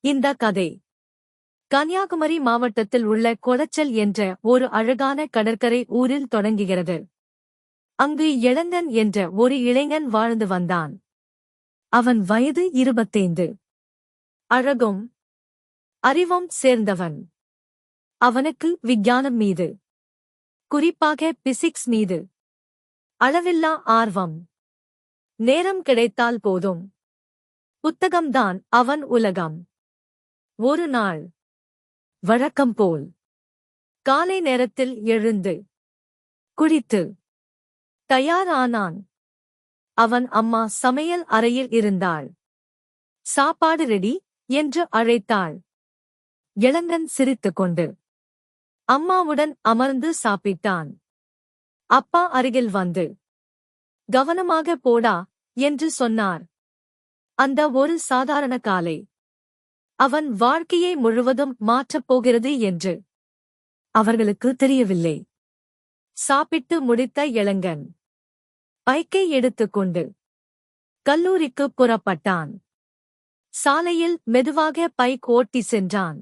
இந்த கதை கன்னியாகுமரி மாவட்டத்தில் உள்ள கொளச்சல் என்ற ஒரு அழகான கடற்கரை ஊரில் தொடங்குகிறது. அங்கு இளங்கன் என்ற ஒரு இளைஞன் வாழ்ந்து வந்தான். அவன் வயது 25. அழகும் அறிவும் சேர்ந்தவன். அவனுக்கு விஞ்ஞானம் மீது, குறிப்பாக பிசிக்ஸ் மீது அளவில்லா ஆர்வம். நேரம் கிடைத்தால் போதும் புத்தகம்தான் அவன் உலகம். ஒரு நாள் வழக்கம் போல் காலை நேரத்தில் எழுந்து குளித்து தயாரானான். அவன் அம்மா சமையல் அறையில் இருந்தாள். சாப்பாடு ரெடி என்று அழைத்தாள். இளங்கன் சிரித்துக்கொண்டு அம்மாவுடன் அமர்ந்து சாப்பிட்டான். அப்பா அருகில் வந்து கவனமாக போடா என்று சொன்னார். அந்த ஒரு சாதாரண காலை அவன் வாழ்க்கையை முழுவதும் மாற்றப் போகிறது என்று அவர்களுக்கு தெரியவில்லை. சாப்பிட்டு முடித்த இளங்கன் பைக்கை எடுத்துக்கொண்டு கல்லூரிக்கு புறப்பட்டான். சாலையில் மெதுவாக பைக் ஓட்டி சென்றான்.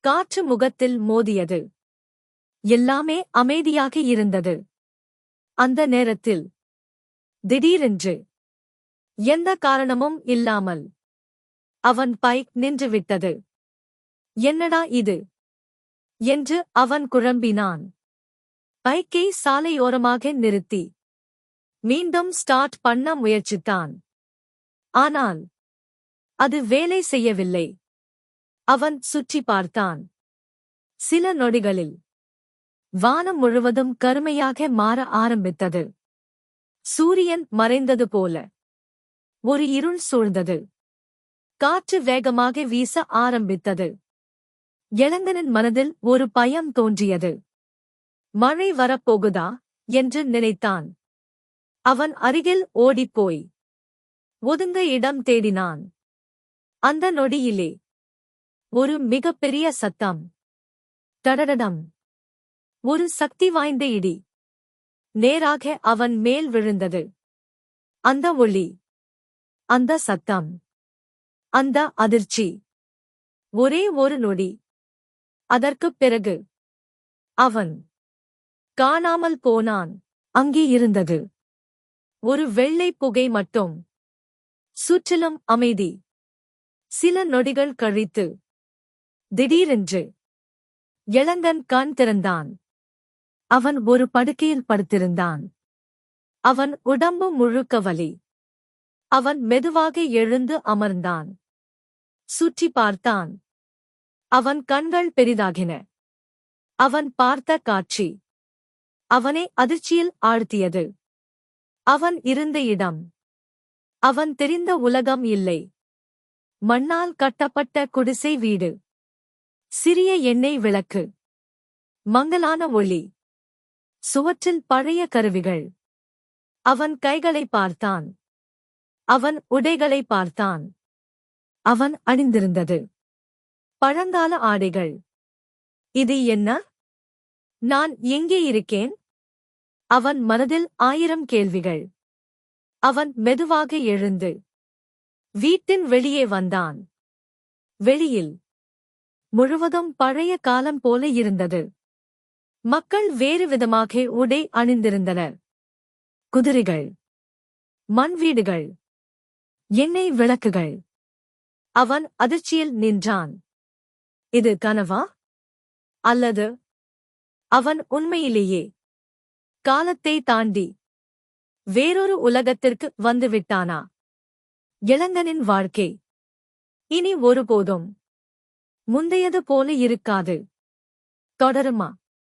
காற்று முகத்தில் மோதியது. எல்லாமே அமைதியாக இருந்தது. அந்த நேரத்தில் திடீரென்று எந்த காரணமும் இல்லாமல் அவன் பைக் நின்றுவிட்டது. என்னடா இது என்று அவன் குழம்பினான். பைக்கை சாலையோரமாக நிறுத்தி மீண்டும் ஸ்டார்ட் பண்ண முயற்சித்தான். ஆனால் அது வேலை செய்யவில்லை. அவன் சுற்றி பார்த்தான். சில நொடிகளில் வானம் முழுவதும் கருமையாக மாற ஆரம்பித்தது. சூரியன் மறைந்தது போல ஒரு இருள் சூழ்ந்தது. காற்று வேகமாக வீச ஆரம்பித்தது. இளங்கனின் மனதில் ஒரு பயம் தோன்றியது. மழை வரப்போகுதா என்று நினைத்தான். அவன் அருகில் ஓடிப்போய் ஒதுங்க இடம் தேடினான். அந்த நொடியிலே ஒரு மிகப்பெரிய சத்தம். டடடடம். ஒரு சக்தி வாய்ந்த இடி நேராக அவன் மேல் விழுந்தது. அந்த ஒளி, அந்த சத்தம், அந்த அதிர்ச்சி, ஒரே ஒரு நொடி. அதற்குப் பிறகு அவன் காணாமல் போனான். அங்கே இருந்தது ஒரு வெள்ளை புகை மட்டும். சுற்றிலும் அமைதி. சில நொடிகள் கழித்து திடீரென்று இளங்கன் கண் திறந்தான். அவன் ஒரு படுக்கையில் படுத்திருந்தான். அவன் உடம்பு முழுக்க வலி. அவன் மெதுவாக எழுந்து அமர்ந்தான். சுற்றி பார்த்தான். அவன் கண்கள் பெரிதாகின. அவன் பார்த்த காட்சி அவனை அதிர்ச்சியில் ஆழ்த்தியது. அவன் இருந்த இடம், அவன் தெரிந்த உலகம் இல்லை. மண்ணால் கட்டப்பட்ட குடிசை வீடு. சிறிய எண்ணெய் விளக்கு. மங்கலான ஒளி. சுவற்றில் பழைய கருவிகள். அவன் கைகளை பார்த்தான். அவன் உடைகளை பார்த்தான். அவன் அணிந்திருந்தது பழங்கால ஆடைகள். இது என்ன? நான் எங்கே இருக்கேன்? அவன் மனதில் 1000 கேள்விகள். அவன் மெதுவாக எழுந்து வீட்டின் வெளியே வந்தான். வெளியில் முழுவதும் பழைய காலம் போல இருந்தது. மக்கள் வேறு விதமாக உடை அணிந்திருந்தனர். குதிரைகள், மண் வீடுகள், எண்ணெய் விளக்குகள். அவன் அதிர்ச்சியில் நின்றான். இது கனவா? அல்லது அவன் உண்மையிலேயே காலத்தை தாண்டி வேறொரு உலகத்திற்கு வந்துவிட்டானா? இளங்கனின் வாழ்க்கை இனி ஒருபோதும் முந்தையது போல இருக்காது. தொடருமா?